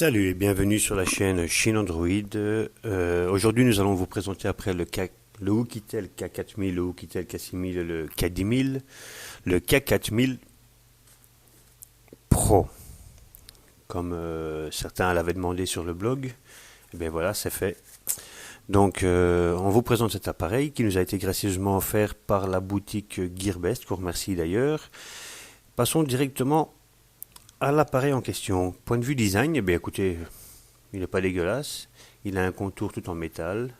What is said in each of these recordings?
Salut et bienvenue sur la chaîne Chine Android. Aujourd'hui, nous allons vous présenter après le Oukitel K4000, le Oukitel K6000, le K10000, le K4000 Pro. Comme certains l'avaient demandé sur le blog, et bien voilà, c'est fait. Donc, on vous présente cet appareil qui nous a été gracieusement offert par la boutique Gearbest, qu'on remercie d'ailleurs. Passons directement à l'appareil en question. Point de vue design, eh bien écoutez, il n'est pas dégueulasse. Il a un contour tout en métal,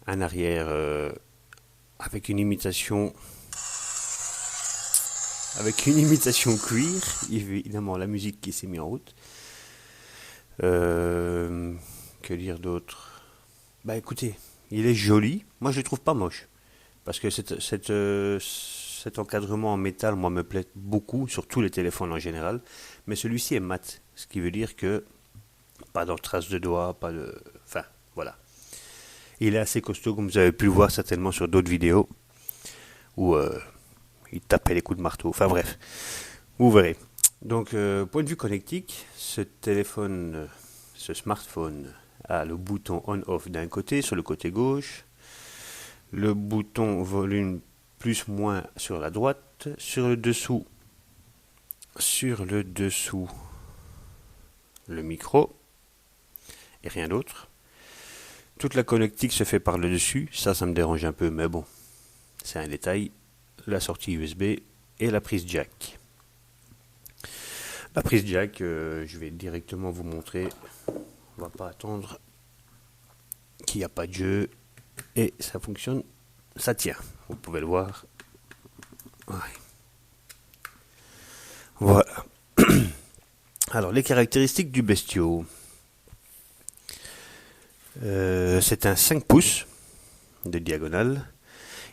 un arrière avec une imitation cuir, évidemment la musique qui s'est mise en route. Que dire d'autre? Bah écoutez, il est joli. Moi je le trouve pas moche parce que cet encadrement en métal, moi, me plaît beaucoup, sur tous les téléphones en général. Mais celui-ci est mat, ce qui veut dire que pas de traces de doigts, pas de... Enfin, voilà. Il est assez costaud, comme vous avez pu le voir certainement sur d'autres vidéos, où il tapait les coups de marteau. Enfin bref, vous verrez. Donc, point de vue connectique, ce smartphone a le bouton on-off d'un côté, sur le côté gauche, le bouton volume plus moins sur la droite, sur le dessous, le micro, et rien d'autre. Toute la connectique se fait par le dessus, ça me dérange un peu, mais bon, c'est un détail. La sortie USB et la prise jack. La prise jack, je vais directement vous montrer. On va pas attendre qu'il n'y a pas de jeu. Et ça fonctionne, ça tient. Vous pouvez le voir. Ouais. Voilà. Alors, les caractéristiques du bestiau. C'est un 5 pouces de diagonale.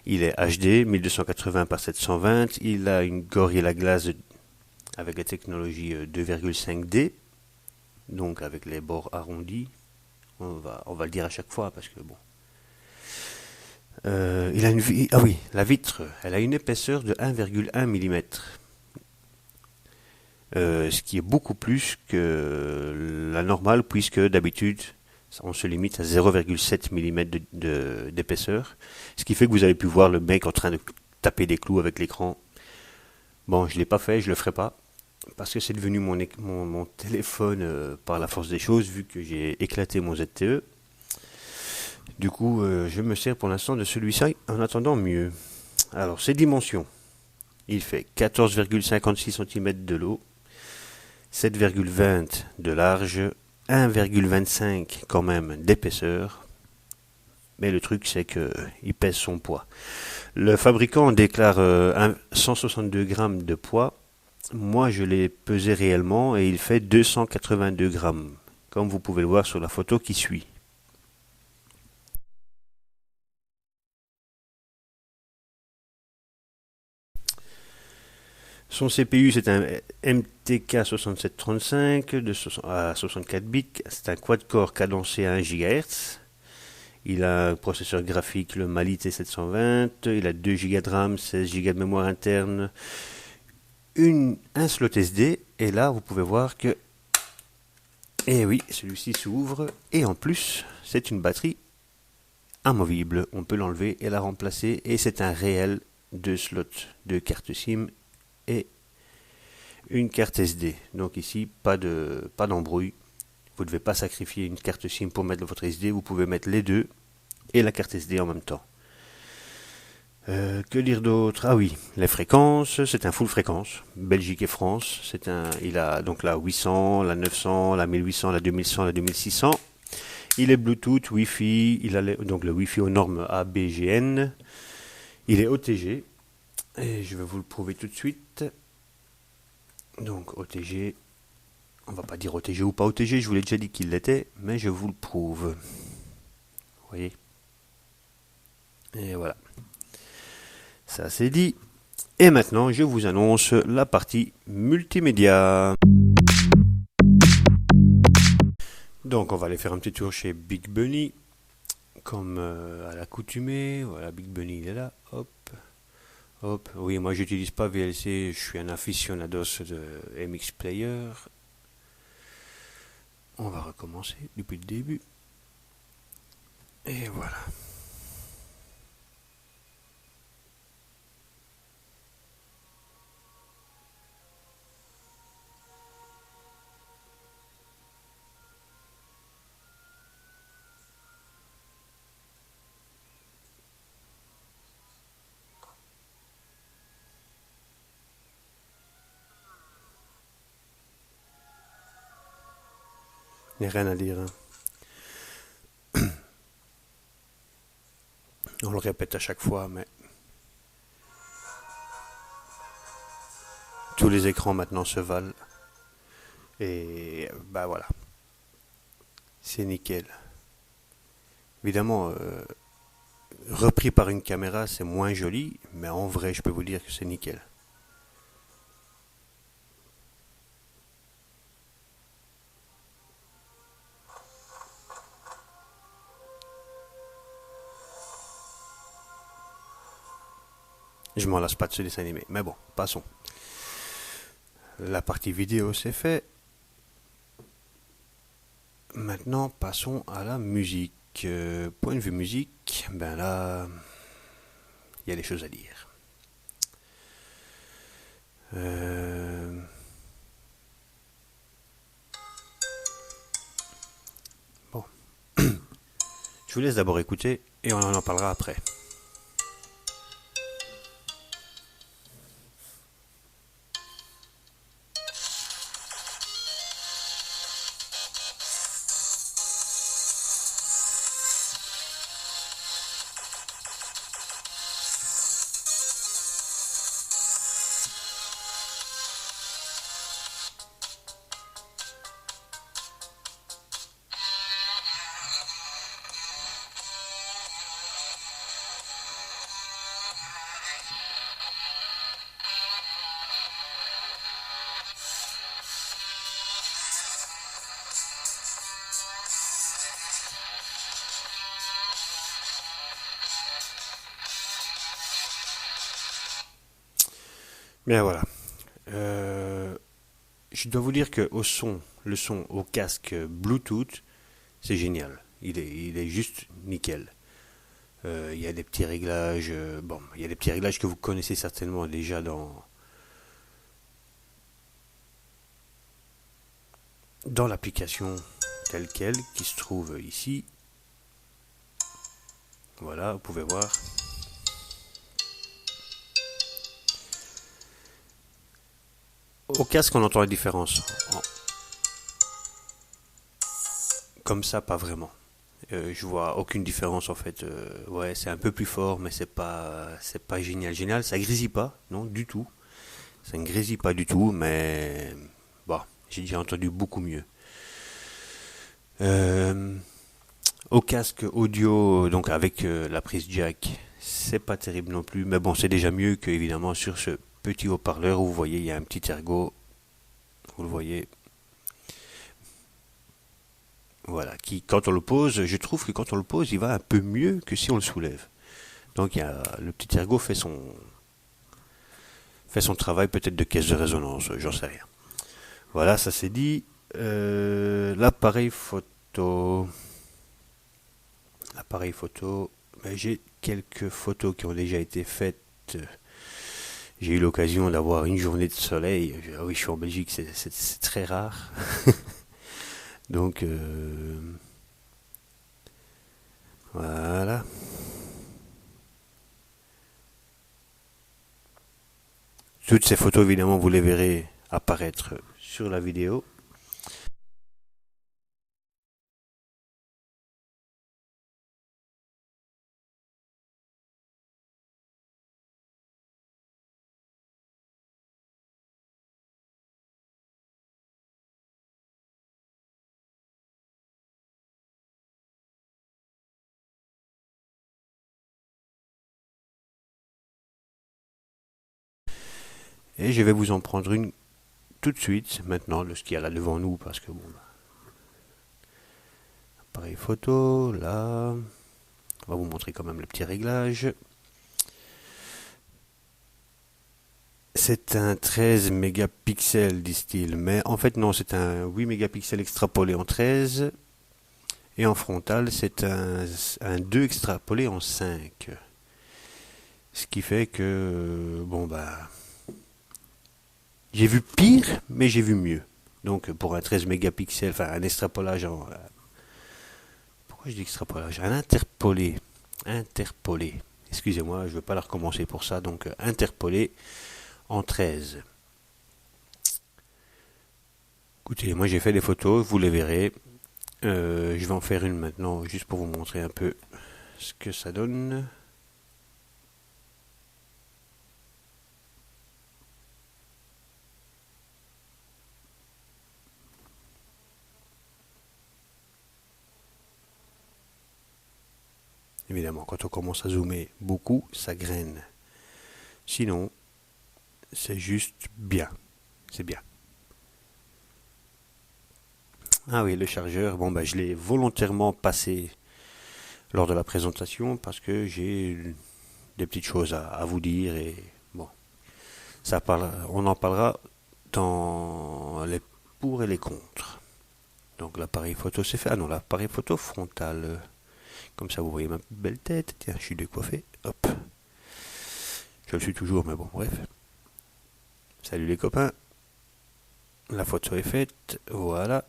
Il est HD, 1280 par 720. Il a une Gorilla Glass avec la technologie 2,5D. Donc avec les bords arrondis. On va le dire à chaque fois parce que bon. Il a la vitre, elle a une épaisseur de 1,1 mm. Ce qui est beaucoup plus que la normale, puisque d'habitude on se limite à 0,7 mm d'épaisseur. Ce qui fait que vous avez pu voir le mec en train de taper des clous avec l'écran. Bon, je ne l'ai pas fait, je ne le ferai pas, parce que c'est devenu mon téléphone par la force des choses, vu que j'ai éclaté mon ZTE. Du coup, je me sers pour l'instant de celui-ci en attendant mieux. Alors, ses dimensions. Il fait 14,56 cm de long, 7,20 de large, 1,25 quand même d'épaisseur. Mais le truc, c'est qu'il pèse son poids. Le fabricant déclare 162 grammes de poids. Moi, je l'ai pesé réellement et il fait 282 grammes, comme vous pouvez le voir sur la photo qui suit. Son CPU, c'est un MTK 6735 à 64 bits. C'est un quad-core cadencé à 1 GHz. Il a un processeur graphique, le Mali T720. Il a 2 Go de RAM, 16 Go de mémoire interne, un slot SD. Et là, vous pouvez voir que, eh oui, celui-ci s'ouvre. Et en plus, c'est une batterie amovible. On peut l'enlever et la remplacer. Et c'est un réel 2 slots de carte SIM et une carte SD. Donc ici, pas d'embrouille. Vous ne devez pas sacrifier une carte SIM pour mettre votre SD. Vous pouvez mettre les deux et la carte SD en même temps. Que dire d'autre? Ah oui, les fréquences, c'est un full fréquence, Belgique et France. Il a donc la 800, la 900, la 1800, la 2100, la 2600. Il est Bluetooth, Wi-Fi, il a donc le Wi-Fi aux normes ABGN. Il est OTG, et je vais vous le prouver tout de suite. Donc OTG, on va pas dire OTG ou pas OTG, je vous l'ai déjà dit qu'il l'était, mais je vous le prouve. Vous voyez? Et voilà. Ça c'est dit. Et maintenant, je vous annonce la partie multimédia. Donc on va aller faire un petit tour chez Big Bunny, comme à l'accoutumée. Voilà, Big Bunny il est là, hop. Hop, oui, moi j'utilise pas VLC, je suis un aficionados de MX Player. On va recommencer depuis le début. Et voilà. Il n'y a rien à dire, hein. On le répète à chaque fois, mais tous les écrans maintenant se valent. Et bah voilà, c'est nickel. Évidemment, repris par une caméra, c'est moins joli, mais en vrai, je peux vous dire que c'est nickel. Je m'en lasse pas de ce dessin animé. Mais bon, passons. La partie vidéo, c'est fait. Maintenant, passons à la musique. Point de vue musique, ben là, il y a des choses à dire. Bon, je vous laisse d'abord écouter et on en parlera après. Bien voilà. Je dois vous dire que le son au casque Bluetooth, c'est génial. Il est juste nickel. Il y a des petits réglages. Bon, il y a des petits réglages que vous connaissez certainement déjà dans l'application telle quelle qui se trouve ici. Voilà, vous pouvez voir. Au casque, on entend la différence. Comme ça, pas vraiment. Je vois aucune différence en fait. Ouais, c'est un peu plus fort, mais c'est pas génial. Génial, ça grésille pas, non, du tout. Ça ne grésille pas du tout, mais bon, j'ai déjà entendu beaucoup mieux. Euh, Au casque audio, donc avec la prise jack, c'est pas terrible non plus, mais bon, c'est déjà mieux que évidemment sur ce petit haut-parleur où vous voyez, il y a un petit ergot, vous le voyez, voilà, qui quand on le pose, je trouve que quand on le pose, il va un peu mieux que si on le soulève. Donc le petit ergot fait son travail peut-être de caisse de résonance, j'en sais rien. Voilà, ça c'est dit. L'appareil photo. L'appareil photo. J'ai quelques photos qui ont déjà été faites. J'ai eu l'occasion d'avoir une journée de soleil. Ah oui, je suis en Belgique, c'est très rare. Donc, voilà. Toutes ces photos, évidemment, vous les verrez apparaître sur la vidéo. Et je vais vous en prendre une tout de suite, maintenant, de ce qu'il y a là devant nous, parce que bon, appareil photo, là. On va vous montrer quand même le petit réglage. c'est un 13 mégapixels, disent-ils. Mais en fait, non, c'est un 8 mégapixels extrapolé en 13. Et en frontal, c'est un 2 extrapolé en 5. Ce qui fait que, bon, bah, j'ai vu pire, mais j'ai vu mieux. Donc, pour un 13 mégapixels, enfin, un extrapolage en. Pourquoi je dis extrapolage? Un interpolé. Interpolé. Excusez-moi, je ne veux pas la recommencer pour ça. Donc, interpolé en 13. Écoutez, moi j'ai fait des photos, vous les verrez. Je vais en faire une maintenant, juste pour vous montrer un peu ce que ça donne. Évidemment, quand on commence à zoomer beaucoup, ça graine. Sinon, c'est juste bien. C'est bien. Ah oui, le chargeur, bon bah je l'ai volontairement passé lors de la présentation parce que j'ai des petites choses à vous dire et bon, on en parlera dans les pour et les contre. Donc l'appareil photo c'est fait. Ah non, l'appareil photo frontal. Comme ça vous voyez ma belle tête. Tiens, je suis décoiffé. Hop. Je le suis toujours, mais bon, bref. Salut les copains. La photo est faite. Voilà.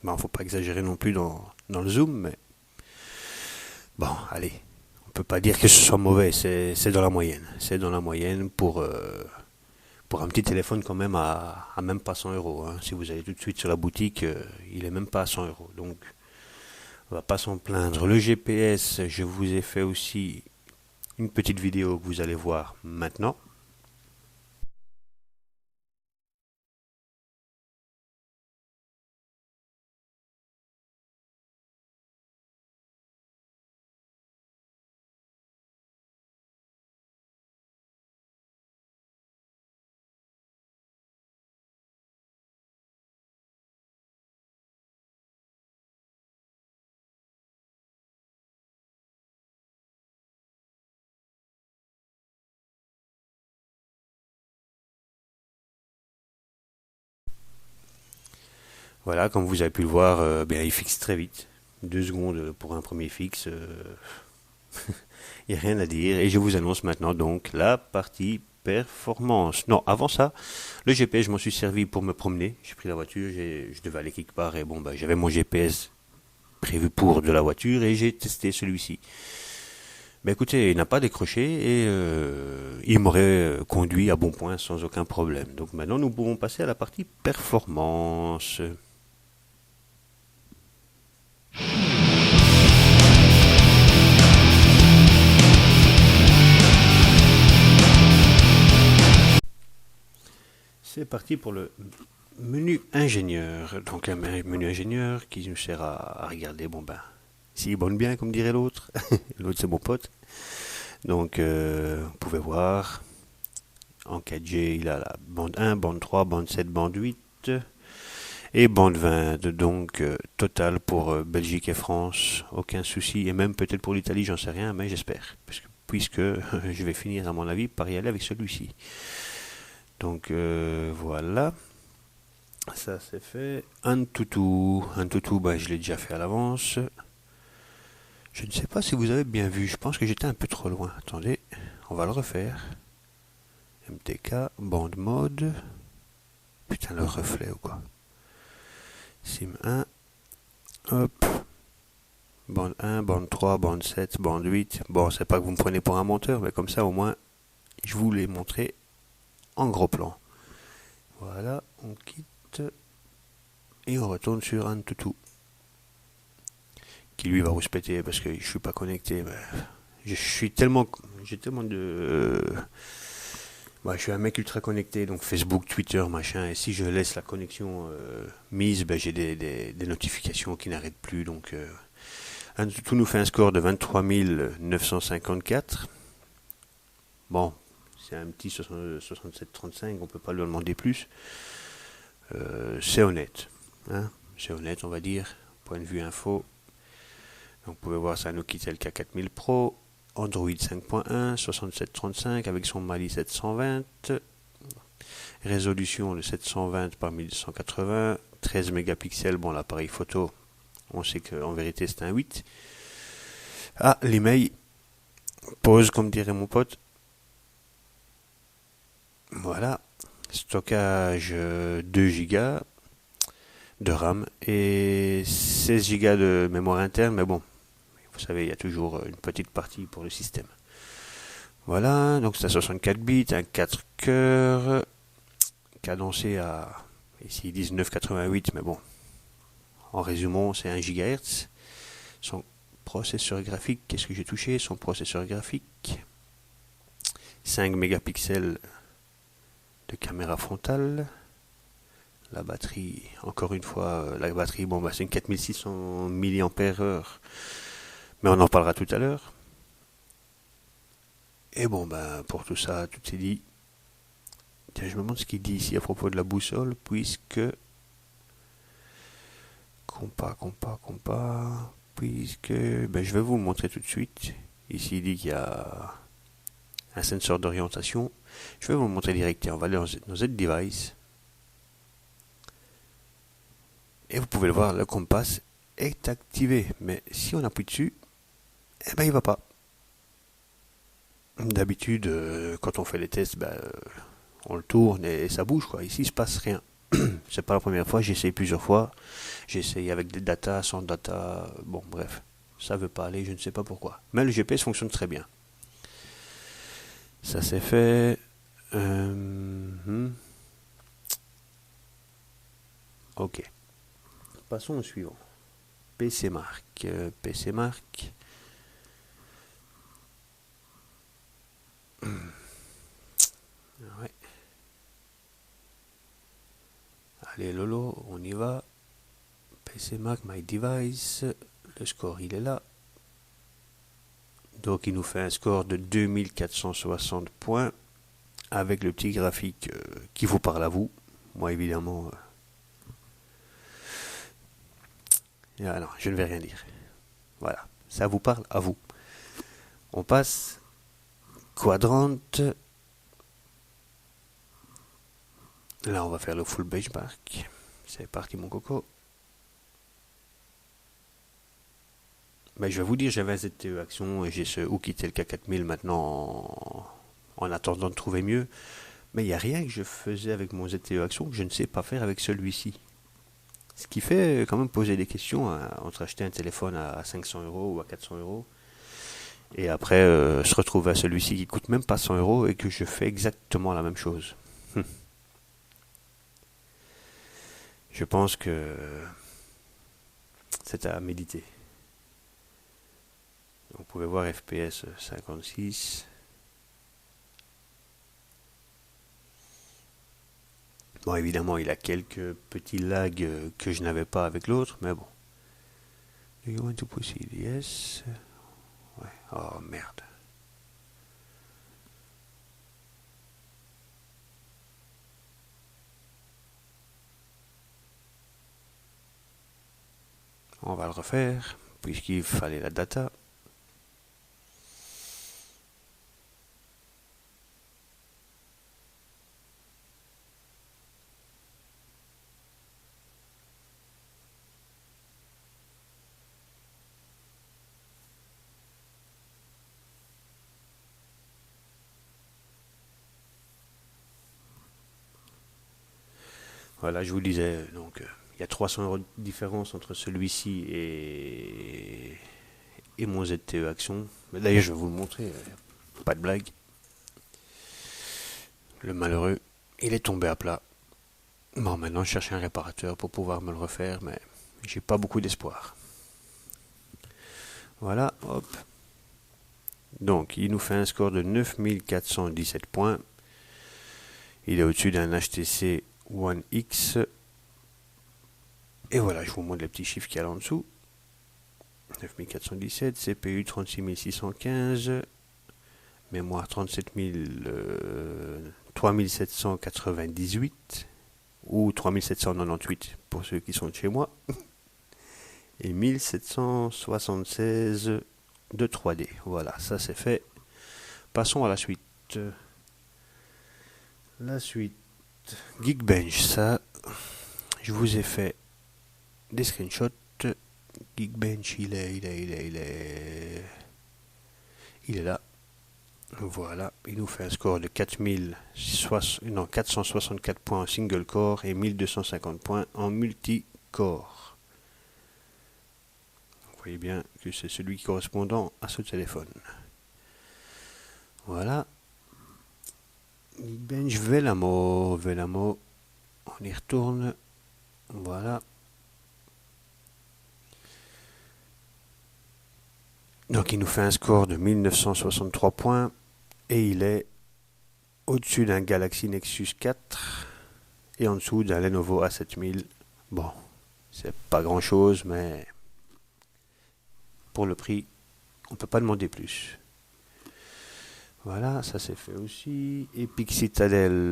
Bon, faut pas exagérer non plus dans le zoom, mais bon, allez. On peut pas dire que ce soit mauvais, c'est dans la moyenne. C'est dans la moyenne pour un petit téléphone quand même à même pas 100 euros. Hein. Si vous allez tout de suite sur la boutique, il est même pas à 100 euros. Donc, on va pas s'en plaindre. Le GPS, je vous ai fait aussi une petite vidéo que vous allez voir maintenant. Voilà, comme vous avez pu le voir, il fixe très vite. 2 secondes pour un premier fixe, il n'y a rien à dire. Et je vous annonce maintenant donc la partie performance. Non, avant ça, le GPS, je m'en suis servi pour me promener. J'ai pris la voiture, je devais aller quelque part et bon, bah, j'avais mon GPS prévu pour de la voiture et j'ai testé celui-ci. Mais écoutez, il n'a pas décroché et il m'aurait conduit à bon point sans aucun problème. Donc maintenant, nous pouvons passer à la partie performance. C'est parti pour le menu ingénieur. Donc un menu ingénieur qui nous sert à regarder, bon ben, s'il bonne bien comme dirait l'autre. L'autre c'est mon pote. Donc vous pouvez voir, en 4G il a la bande 1, bande 3, bande 7, bande 8 et bande 20. Donc total pour Belgique et France, aucun souci. Et même peut-être pour l'Italie, j'en sais rien, mais j'espère. Puisque je vais finir à mon avis par y aller avec celui-ci. Donc voilà. Ça c'est fait. Un toutou. Un toutou, bah, je l'ai déjà fait à l'avance. Je ne sais pas si vous avez bien vu. Je pense que j'étais un peu trop loin. Attendez, on va le refaire. MTK, bande mode. Putain, le reflet ou quoi. Sim 1. Hop. Bande 1, bande 3, bande 7, bande 8. Bon, c'est pas que vous me prenez pour un monteur, mais comme ça au moins, je vous l'ai montré en gros plan. Voilà, on quitte. Et on retourne sur un toutou. Qui lui va rouspéter parce que je suis pas connecté. J'ai tellement de. Je suis un mec ultra connecté, donc Facebook, Twitter, machin. Et si je laisse la connexion mise, j'ai des notifications qui n'arrêtent plus. Donc, un toutou nous fait un score de 23 954. Bon, c'est un petit 67-35, on peut pas lui en demander plus. C'est honnête. Hein, c'est honnête, on va dire. Point de vue info. Donc, vous pouvez voir, c'est un Oukitel K4000 Pro, Android 5.1, 6735 avec son Mali 720, résolution de 720 par 1280, 13 mégapixels. Bon, l'appareil photo, on sait qu'en vérité c'est un 8. Ah, l'email, pause comme dirait mon pote. Voilà, stockage 2 Go de RAM et 16 Go de mémoire interne, mais bon, vous savez, il y a toujours une petite partie pour le système. Voilà, donc c'est un 64 bits, un 4 cœurs, cadencé à, ici ils disent 9,88, mais bon, en résumant, c'est 1 GHz. Son processeur graphique, qu'est-ce que j'ai touché? Son processeur graphique, 5 mégapixels de caméra frontale. La batterie, encore une fois, la batterie, bon, c'est une 4600 mAh, mais on en parlera tout à l'heure. Et bon, pour tout ça, tout est dit. Tiens, je me demande ce qu'il dit ici à propos de la boussole, puisque... Compas, puisque... je vais vous le montrer tout de suite. Ici, il dit qu'il y a un sensor d'orientation. Je vais vous le montrer direct. On va aller dans Z-Device. Et vous pouvez le voir, le compas est activé. Mais si on appuie dessus, il va pas. D'habitude, quand on fait les tests, on le tourne et ça bouge, quoi. Ici, il se passe rien. C'est pas la première fois, j'ai essayé plusieurs fois. J'ai essayé avec des data, sans data. Bon, bref, ça veut pas aller, je ne sais pas pourquoi. Mais le GPS fonctionne très bien. Ça c'est fait. Ok. Passons au suivant. PC Mark. PC Mark. Ouais. Allez Lolo, on y va. PC Mark, My Device. Le score il est là. Donc il nous fait un score de 2460 points. Avec le petit graphique qui vous parle à vous. Moi évidemment... non, je ne vais rien dire. Voilà, ça vous parle à vous. On passe quadrant. Là, on va faire le full benchmark. C'est parti, mon coco. Je vais vous dire, j'avais un ZTE Action et j'ai ce Oukitel K4000 maintenant en attendant de trouver mieux. Mais il n'y a rien que je faisais avec mon ZTE Action que je ne sais pas faire avec celui-ci. Ce qui fait quand même poser des questions entre acheter un téléphone à 500 € ou à 400 € et après se retrouver à celui-ci qui coûte même pas 100 € et que je fais exactement la même chose. Je pense que c'est à méditer. Vous pouvez voir FPS 56. Bon, évidemment, il a quelques petits lags que je n'avais pas avec l'autre, mais bon. Do you want to proceed? Yes. Ouais. Oh, merde. On va le refaire, puisqu'il fallait la data. Voilà, je vous disais, donc il y a 300 € de différence entre celui-ci et mon ZTE Action. D'ailleurs, je vais vous le montrer, pas de blague. Le malheureux, il est tombé à plat. Bon, maintenant, je cherche un réparateur pour pouvoir me le refaire, mais j'ai pas beaucoup d'espoir. Voilà, hop. Donc, il nous fait un score de 9417 points. Il est au-dessus d'un HTC One X. Et voilà, je vous montre les petits chiffres qu'il y a là en dessous. 9417, CPU 36615, mémoire 3778 ou 3798 pour ceux qui sont de chez moi, et 1776 de 3D. Voilà, ça c'est fait. Passons à la suite. La suite, Geekbench, ça, je vous ai fait des screenshots. Geekbench, il est là. Voilà, il nous fait un score de 464 points en single core et 1250 points en multicore. Vous voyez bien que c'est celui correspondant à ce téléphone. Voilà. Geekbench, Velamo, on y retourne. Voilà. Donc il nous fait un score de 1963 points et il est au-dessus d'un Galaxy Nexus 4 et en dessous d'un Lenovo A7000. Bon, c'est pas grand chose, mais pour le prix, on peut pas demander plus. Voilà, ça c'est fait aussi. Epic Citadel,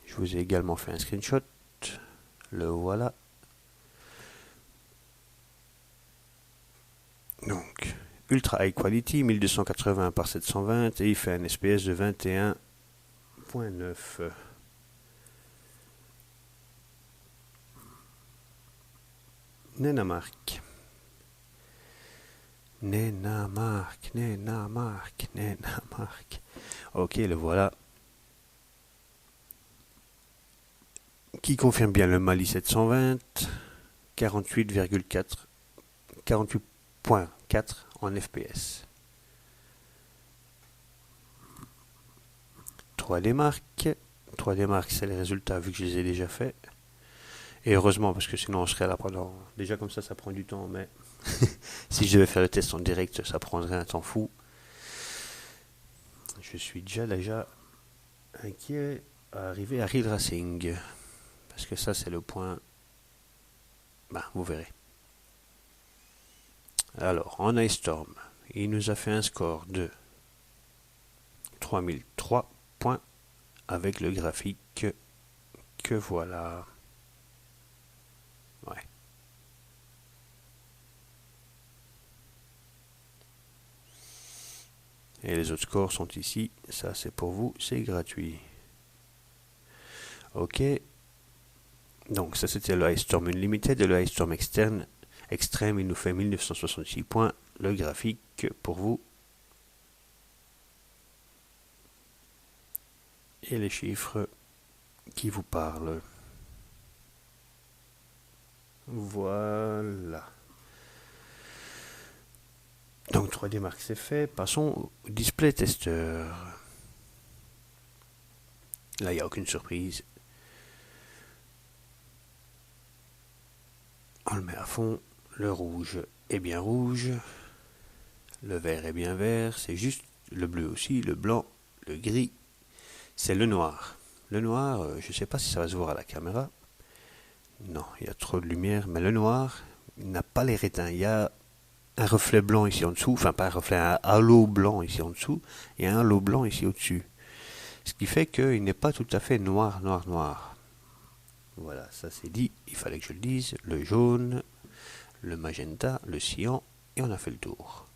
je vous ai également fait un screenshot. Le voilà. Donc, Ultra High Quality, 1280 par 720 et il fait un SPS de 21.9. Nenamark. Ok, le voilà. Qui confirme bien le Mali 720, 48.4 en FPS. 3D Mark, c'est les résultats vu que je les ai déjà faits. Et heureusement, parce que sinon on serait là pendant... Déjà comme ça prend du temps, mais si je devais faire le test en direct, ça prendrait un temps fou. Je suis déjà inquiet à arriver à Real Racing. Parce que ça, c'est le point... vous verrez. Alors, en Ice Storm, il nous a fait un score de 3003 points avec le graphique que voilà. Ouais. Et les autres scores sont ici. Ça, c'est pour vous, c'est gratuit. Ok. Donc, ça, c'était le Ice Storm Unlimited. Et le Ice Storm Extreme, il nous fait 1966 points. Le graphique pour vous. Et les chiffres qui vous parlent. Voilà. Donc 3D Mark c'est fait. Passons au display testeur. Là, il n'y a aucune surprise. On le met à fond. Le rouge est bien rouge. Le vert est bien vert. C'est juste le bleu aussi. Le blanc, le gris. C'est le noir. Le noir, je ne sais pas si ça va se voir à la caméra. Non, il y a trop de lumière. Mais le noir, il n'a pas l'air éteint. Il y a un reflet blanc ici en dessous. Enfin, pas un reflet, un halo blanc ici en dessous. Et un halo blanc ici au-dessus. Ce qui fait qu'il n'est pas tout à fait noir. Voilà, ça c'est dit. Il fallait que je le dise. Le jaune, le magenta, le cyan. Et on a fait le tour.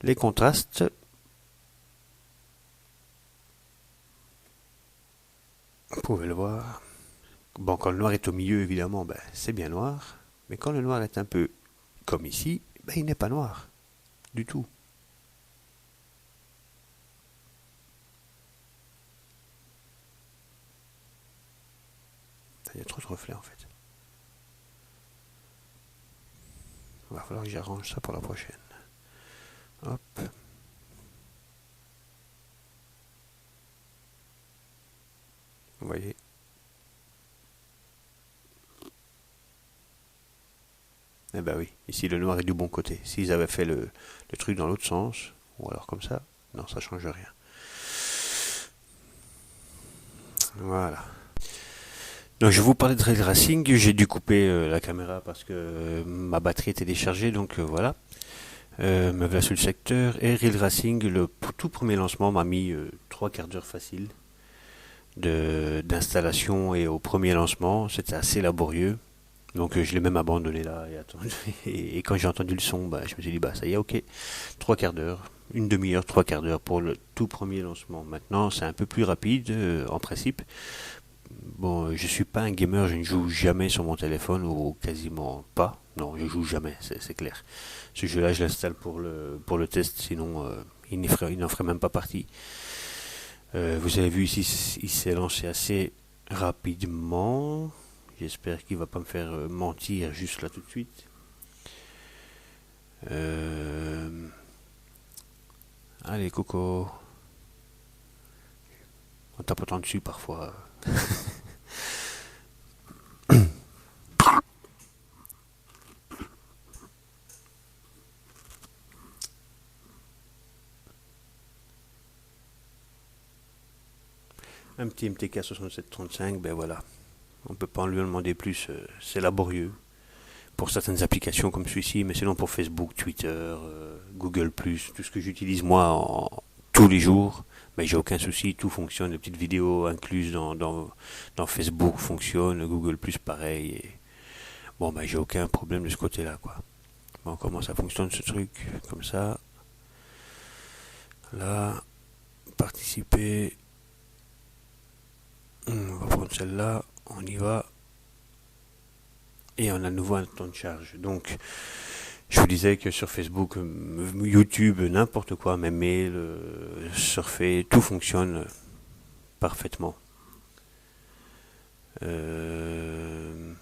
Les contrastes... Vous pouvez le voir. Bon, quand le noir est au milieu, évidemment, c'est bien noir. Mais quand le noir est un peu comme ici, il n'est pas noir du tout. Il y a trop de reflets en fait. Il va falloir que j'arrange ça pour la prochaine. Hop. Vous voyez. Eh ben oui, ici le noir est du bon côté. S'ils avaient fait le truc dans l'autre sens, ou alors comme ça, non, ça change rien. Voilà. Donc je vous parlais de Rail Racing, j'ai dû couper la caméra parce que ma batterie était déchargée, donc voilà. Me voilà sur le secteur. Et Rail Racing, le tout premier lancement m'a mis 3 quarts d'heure facile. d'installation et au premier lancement, c'était assez laborieux. Donc je l'ai même abandonné là. Et quand j'ai entendu le son, bah, je me suis dit, bah ça y est, ok, trois quarts d'heure, une demi-heure, trois quarts d'heure pour le tout premier lancement. Maintenant, c'est un peu plus rapide en principe. Bon, je suis pas un gamer, je ne joue jamais sur mon téléphone ou quasiment pas. Non, je joue jamais, c'est clair. Ce jeu-là, je l'installe pour le test, sinon il n'en ferait même pas partie. Vous avez vu ici, il s'est lancé assez rapidement. J'espère qu'il va pas me faire mentir juste là tout de suite. Allez, Coco. On tapotant dessus parfois. Un petit MTK 6735, ben voilà. On peut pas en lui demander plus, c'est laborieux. Pour certaines applications comme celui-ci, mais sinon pour Facebook, Twitter, Google+, tout ce que j'utilise moi tous les jours, mais j'ai aucun souci, tout fonctionne, les petites vidéos incluses dans Facebook fonctionnent, Google+, pareil, et bon ben j'ai aucun problème de ce côté-là, quoi. Bon, comment ça fonctionne ce truc, comme ça, là, participer, on va prendre celle-là, on y va, et on a de nouveau un temps de charge, donc je vous disais que sur Facebook, YouTube, n'importe quoi, mes mails, surfer, tout fonctionne parfaitement. Ce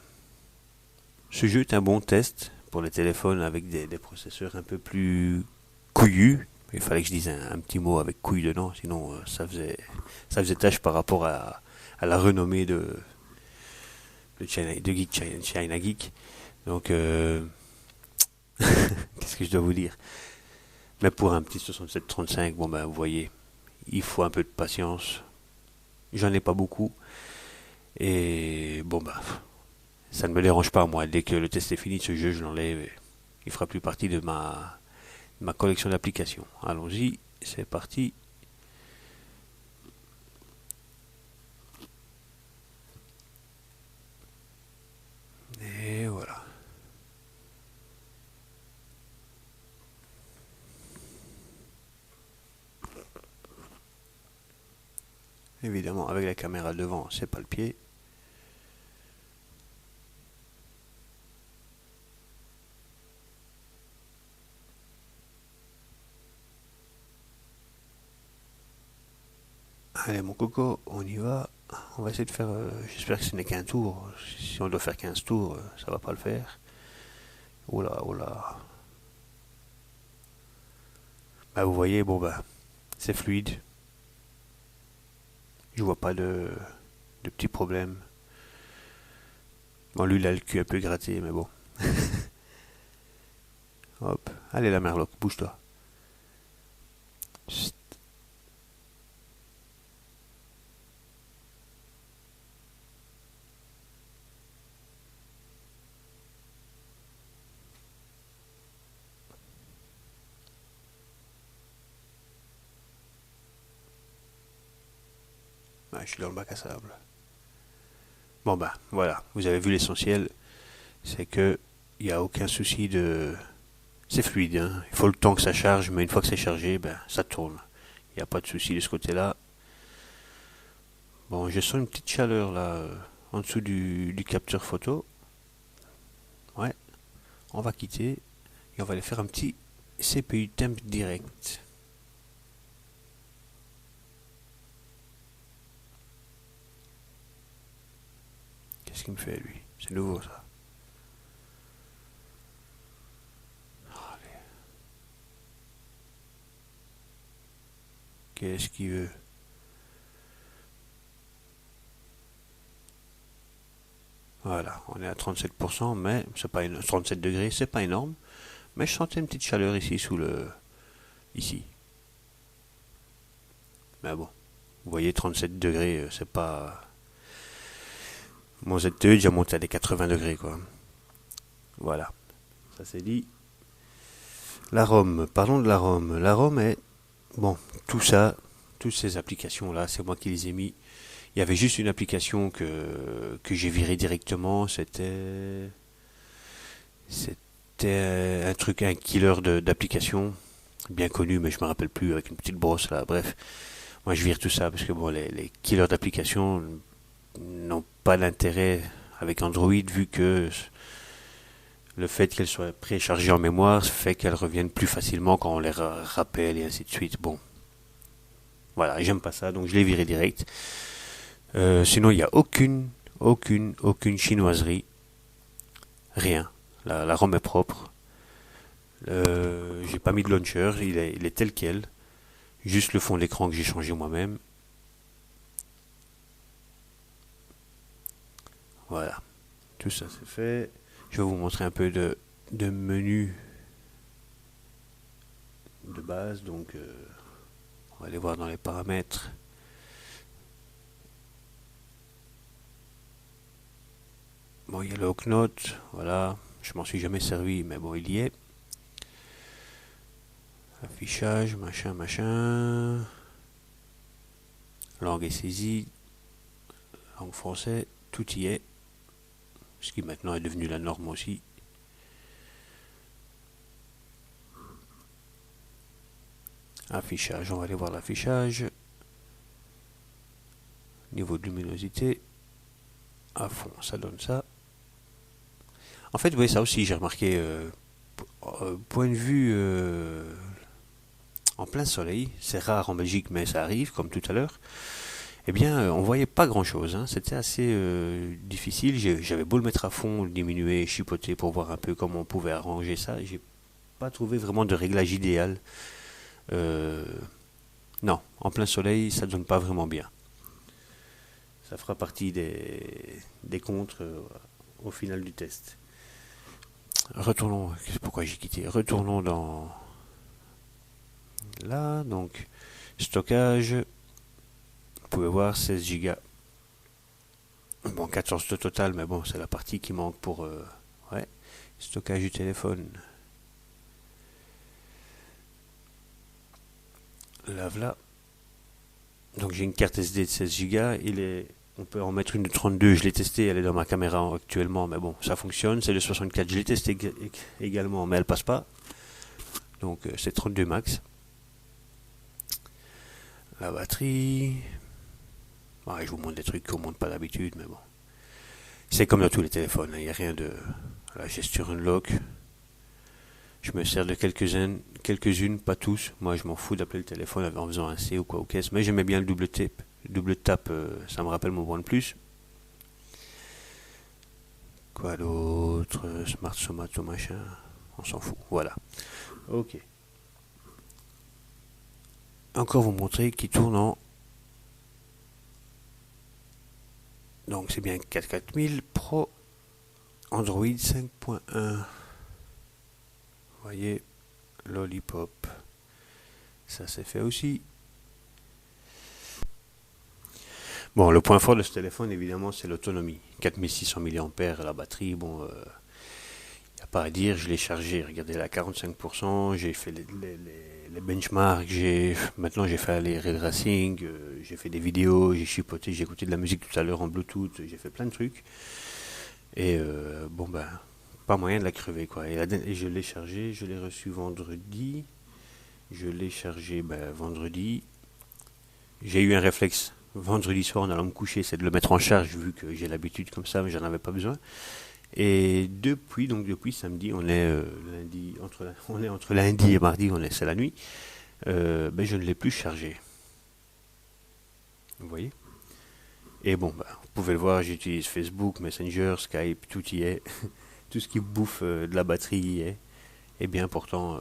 jeu est un bon test pour les téléphones avec des processeurs un peu plus couillus. Il fallait que je dise un petit mot avec couille dedans, sinon ça faisait tâche par rapport à la renommée de China Geek. Donc, qu'est-ce que je dois vous dire? Mais pour un petit 6735, bon ben vous voyez, il faut un peu de patience. J'en ai pas beaucoup. Et bon ben, ça ne me dérange pas moi. Dès que le test est fini de ce jeu, je l'enlève. Et il fera plus partie de ma collection d'applications. Allons-y, c'est parti. Et voilà. Évidemment, avec la caméra devant, c'est pas le pied. Allez mon coco, on y va. On va essayer de faire... j'espère que ce n'est qu'un tour. Si on doit faire 15 tours, ça va pas le faire. Oh là, oh là. Bah vous voyez, bon bah, c'est fluide. Je vois pas de petits problèmes. Bon, lui, il a le cul un peu gratté, mais bon. Hop. Allez, la merloc, bouge-toi. Chut. Ouais, je suis dans le bac à sable. Bon, bah, voilà. Vous avez vu l'essentiel. C'est que il n'y a aucun souci de... C'est fluide, hein. Il faut le temps que ça charge, mais une fois que c'est chargé, ben, ça tourne. Il n'y a pas de souci de ce côté-là. Bon, je sens une petite chaleur là, en dessous du capteur photo. Ouais, on va quitter et on va aller faire un petit CPU temp direct. Qu'est-ce qu'il me fait lui? C'est nouveau ça. Allez. Qu'est-ce qu'il veut? Voilà, on est à 37%, mais c'est pas 37 degrés, c'est pas énorme. Mais je sentais une petite chaleur ici sous le... Ici. Mais bon, vous voyez 37 degrés, c'est pas... Mon ZTE est déjà monté à des 80 degrés quoi. Voilà, ça c'est dit. La ROM, parlons de la ROM. La ROM est... Bon, tout ça, toutes ces applications là, c'est moi qui les ai mis. Il y avait juste une application que j'ai virée directement. C'était un truc, un killer d'application. Bien connu, mais je me rappelle plus, avec une petite brosse là. Bref, moi je vire tout ça parce que bon, les killers d'application n'ont pas d'intérêt avec Android vu que le fait qu'elles soient préchargées en mémoire fait qu'elles reviennent plus facilement quand on les rappelle et ainsi de suite. Bon, voilà, j'aime pas ça, donc je l'ai viré direct. Sinon, il n'y a aucune chinoiserie, rien. La ROM est propre. J'ai pas mis de launcher, il est tel quel. Juste le fond d'écran que j'ai changé moi-même. Voilà, tout ça c'est fait. Je vais vous montrer un peu de menu de base. Donc, on va aller voir dans les paramètres. Bon, il y a le Hawk Note, voilà. Je m'en suis jamais servi, mais bon, il y est. Affichage, machin. Langue et saisie, langue français, tout y est. Ce qui maintenant est devenu la norme aussi. Affichage, on va aller voir l'affichage. Niveau de luminosité, à fond, ça donne ça. En fait, oui, ça aussi, j'ai remarqué, point de vue en plein soleil, c'est rare en Belgique, mais ça arrive, comme tout à l'heure. Eh bien, on voyait pas grand-chose, hein. C'était assez difficile. J'avais beau le mettre à fond, le diminuer, chipoter pour voir un peu comment on pouvait arranger ça. J'ai pas trouvé vraiment de réglage idéal. Euh, non, en plein soleil, ça donne pas vraiment bien. Ça fera partie des contres au final du test. Retournons, pourquoi j'ai quitté? Retournons dans là, donc stockage. Vous pouvez voir 16 Go. Bon, 14 de total, mais bon, c'est la partie qui manque pour ouais. Stockage du téléphone. Là, voilà. Donc j'ai une carte SD de 16 Go. On peut en mettre une de 32. Je l'ai testé, elle est dans ma caméra actuellement, mais bon, ça fonctionne. C'est de 64. Je l'ai testé également, mais elle passe pas. Donc c'est 32 max. La batterie. Ouais, je vous montre des trucs qu'on ne montre pas d'habitude, mais bon. C'est comme dans tous les téléphones, il n'y a rien de. La gesture unlock. Je me sers de quelques-unes, pas tous. Moi, je m'en fous d'appeler le téléphone en faisant un C ou quoi au caisse. Mais j'aimais bien le double tap. Double tap, ça me rappelle mon OnePlus. Quoi d'autre? Smart Somato machin. On s'en fout. Voilà. Ok. Encore vous montrer qu'il tourne en. Donc c'est bien 44000 Pro Android 5.1. Vous voyez, Lollipop. Ça c'est fait aussi. Bon, le point fort de ce téléphone, évidemment, c'est l'autonomie. 4600 mAh, la batterie, bon, y a pas à dire, je l'ai chargé, regardez là, 45%, j'ai fait les benchmarks, maintenant j'ai fait les ray tracing, j'ai fait des vidéos, j'ai chipoté, j'ai écouté de la musique tout à l'heure en Bluetooth, j'ai fait plein de trucs. Et bon, ben, pas moyen de la crever, quoi. Et je l'ai chargé, je l'ai reçu vendredi, je l'ai chargé vendredi. J'ai eu un réflexe vendredi soir en allant me coucher, c'est de le mettre en charge vu que j'ai l'habitude comme ça, mais j'en avais pas besoin. Et depuis samedi, on est lundi, on est entre lundi et mardi, c'est la nuit. Je ne l'ai plus chargé. Vous voyez? Et bon, vous pouvez le voir, j'utilise Facebook, Messenger, Skype, tout y est. Tout ce qui bouffe de la batterie y est. Et bien pourtant,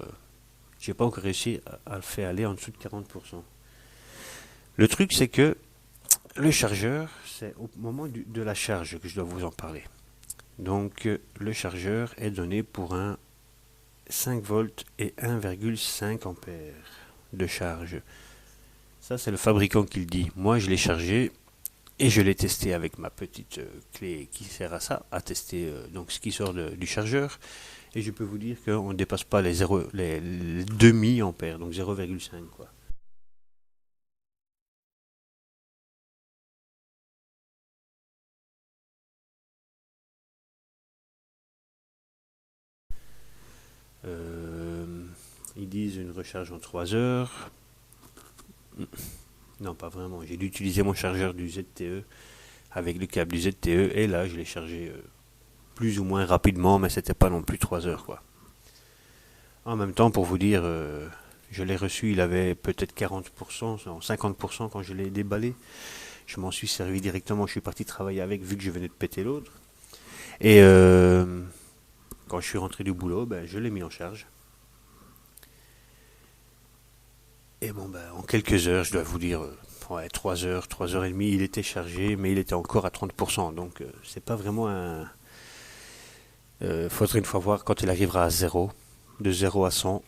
j'ai pas encore réussi à le faire aller en dessous de 40%. Le truc, c'est que le chargeur, c'est au moment de la charge que je dois vous en parler. Donc, le chargeur est donné pour un 5 volts et 1,5 ampères de charge. Ça, c'est le fabricant qui le dit. Moi, je l'ai chargé et je l'ai testé avec ma petite clé qui sert à ça, à tester donc ce qui sort du chargeur. Et je peux vous dire qu'on ne dépasse pas les demi-ampères, donc 0,5 quoi. Ils disent une recharge en 3 heures. Non, pas vraiment. J'ai dû utiliser mon chargeur du ZTE avec le câble du ZTE et là je l'ai chargé plus ou moins rapidement, mais c'était pas non plus 3 heures quoi. En même temps, pour vous dire, je l'ai reçu, il avait peut-être 40%, non, 50% quand je l'ai déballé. Je m'en suis servi directement, je suis parti travailler avec vu que je venais de péter l'autre. Et quand je suis rentré du boulot, ben, je l'ai mis en charge. Et bon, ben, en quelques heures, je dois vous dire, ouais, 3 heures, 3 heures et demie, il était chargé, mais il était encore à 30%. Donc, c'est pas vraiment un. Faudrait une fois voir quand il arrivera à 0, de 0 à 100.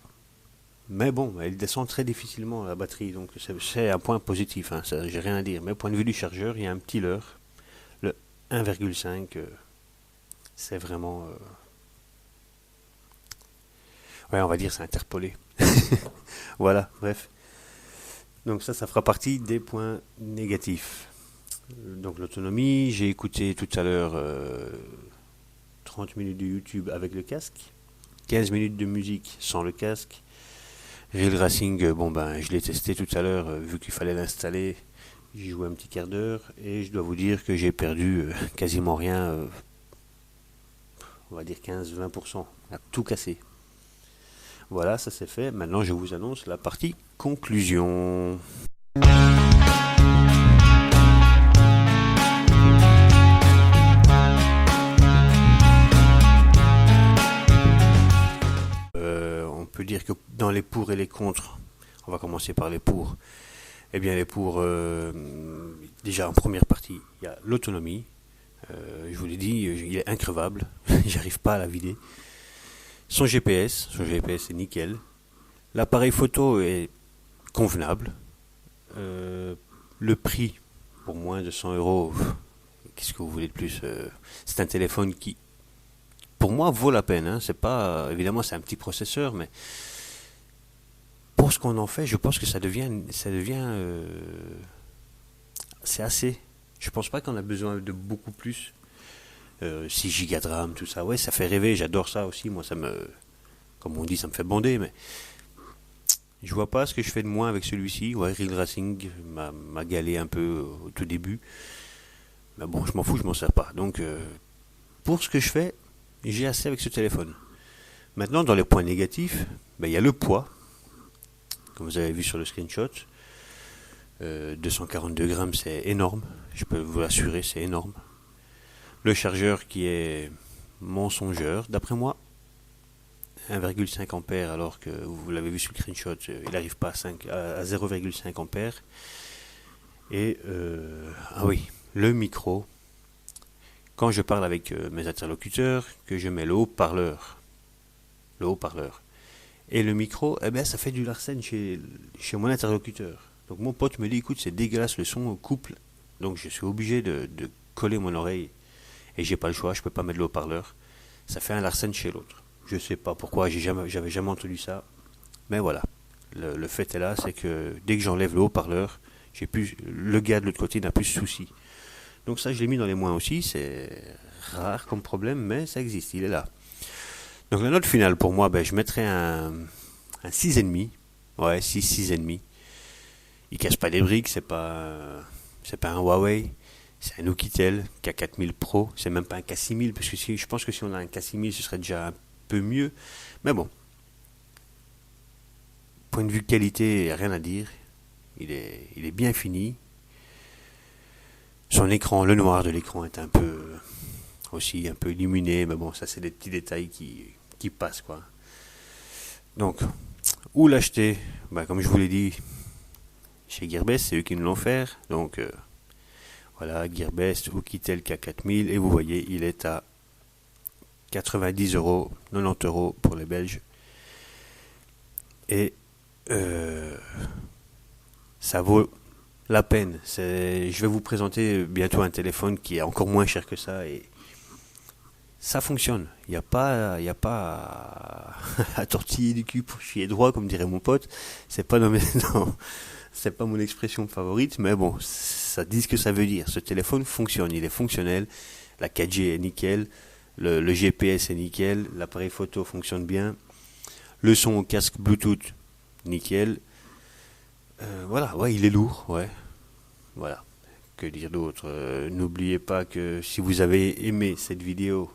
Mais bon, il descend très difficilement la batterie, donc c'est un point positif, hein, ça, j'ai rien à dire. Mais au point de vue du chargeur, il y a un petit leurre. Le 1,5, c'est vraiment. Ouais, on va dire c'est interpolé. Voilà, bref. Donc ça fera partie des points négatifs. Donc l'autonomie, j'ai écouté tout à l'heure 30 minutes de YouTube avec le casque, 15 minutes de musique sans le casque. Real Racing, bon ben je l'ai testé tout à l'heure, vu qu'il fallait l'installer, j'y joué un petit quart d'heure et je dois vous dire que j'ai perdu quasiment rien, on va dire 15-20%, à tout casser. Voilà, ça c'est fait. Maintenant je vous annonce la partie conclusion. On peut dire que dans les pour et les contre, on va commencer par les pour. Eh bien les pour, déjà en première partie, il y a l'autonomie. Je vous l'ai dit, il est increvable, j'arrive pas à la vider. Son GPS est nickel. L'appareil photo est convenable. Le prix, pour moins de 100 €, qu'est-ce que vous voulez de plus, c'est un téléphone qui, pour moi, vaut la peine. Hein. C'est pas, évidemment, c'est un petit processeur, mais pour ce qu'on en fait, je pense que c'est assez. Je pense pas qu'on a besoin de beaucoup plus. 6 Go de RAM, tout ça, ouais, ça fait rêver, j'adore ça aussi, moi comme on dit, ça me fait bander, mais je vois pas ce que je fais de moins avec celui-ci. Ouais, Real Racing m'a galé un peu au tout début, mais bon, je m'en fous, je m'en sers pas. Donc, pour ce que je fais, j'ai assez avec ce téléphone. Maintenant, dans les points négatifs, ben, il y a le poids, comme vous avez vu sur le screenshot. 242 grammes, c'est énorme, je peux vous l'assurer, c'est énorme. Le chargeur qui est mensongeur, d'après moi, 1,5 ampères, alors que vous l'avez vu sur le screenshot, il n'arrive pas à 0,5 ampères. Et, ah oui, le micro, quand je parle avec mes interlocuteurs, que je mets le haut-parleur, et le micro, eh ben, ça fait du larcène chez mon interlocuteur. Donc mon pote me dit, écoute, c'est dégueulasse le son, couple. Donc je suis obligé de coller mon oreille. Et j'ai pas le choix, je peux pas mettre le haut-parleur. Ça fait un larcène chez l'autre. Je sais pas pourquoi, j'avais jamais entendu ça. Mais voilà. Le fait est là, c'est que dès que j'enlève le haut-parleur, le gars de l'autre côté n'a plus de soucis. Donc ça, je l'ai mis dans les moins aussi. C'est rare comme problème, mais ça existe, il est là. Donc la note finale pour moi, ben, je mettrais un 6,5. Ouais, 6,5. Il cache pas des briques, c'est pas un Huawei, c'est un Oukitel K4000 Pro, c'est même pas un K6000, parce que je pense que si on a un K6000, ce serait déjà un peu mieux. Mais bon, point de vue qualité, il n'y a rien à dire. Il est bien fini. Son écran, le noir de l'écran est un peu illuminé, mais bon, ça c'est des petits détails qui passent, quoi. Donc, où l'acheter? Ben, comme je vous l'ai dit, chez Gearbest, c'est eux qui nous l'ont fait. Donc, voilà, Gearbest, Oukitel K4000, et vous voyez, il est à 90 €, 90 € pour les Belges. Et ça vaut la peine. Je vais vous présenter bientôt un téléphone qui est encore moins cher que ça, et ça fonctionne. Il n'y a pas à tortiller du cul pour chier droit, comme dirait mon pote. C'est pas c'est pas mon expression favorite, mais bon, ça dit ce que ça veut dire. Ce téléphone fonctionne, il est fonctionnel. La 4G est nickel, le GPS est nickel, l'appareil photo fonctionne bien. Le son au casque Bluetooth, nickel. Voilà, ouais, il est lourd, ouais. Voilà. Que dire d'autre? N'oubliez pas que si vous avez aimé cette vidéo,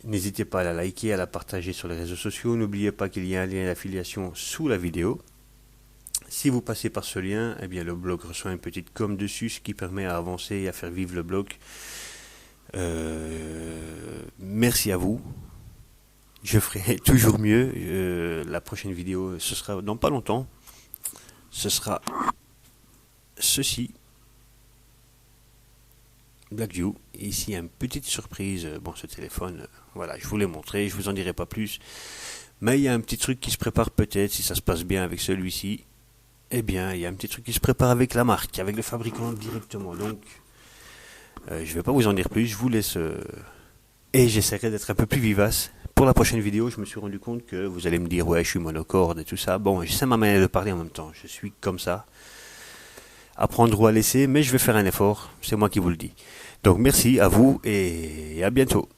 n'hésitez pas à la liker, à la partager sur les réseaux sociaux. N'oubliez pas qu'il y a un lien d'affiliation sous la vidéo. Si vous passez par ce lien, eh bien le blog reçoit une petite com dessus, ce qui permet à avancer et à faire vivre le blog. Merci à vous. Je ferai toujours mieux. La prochaine vidéo, ce sera dans pas longtemps. Ce sera ceci. Blackview. Ici, une petite surprise. Bon, ce téléphone, voilà, je vous l'ai montré, je vous en dirai pas plus. Mais il y a un petit truc qui se prépare peut-être, si ça se passe bien avec celui-ci. Eh bien, il y a un petit truc qui se prépare avec la marque, avec le fabricant directement. Donc, je ne vais pas vous en dire plus, je vous laisse... et j'essaierai d'être un peu plus vivace. Pour la prochaine vidéo, je me suis rendu compte que vous allez me dire, ouais, je suis monocorde et tout ça. Bon, c'est ma manière de parler en même temps. Je suis comme ça. Apprendre ou à laisser, mais je vais faire un effort. C'est moi qui vous le dis. Donc, merci à vous et à bientôt.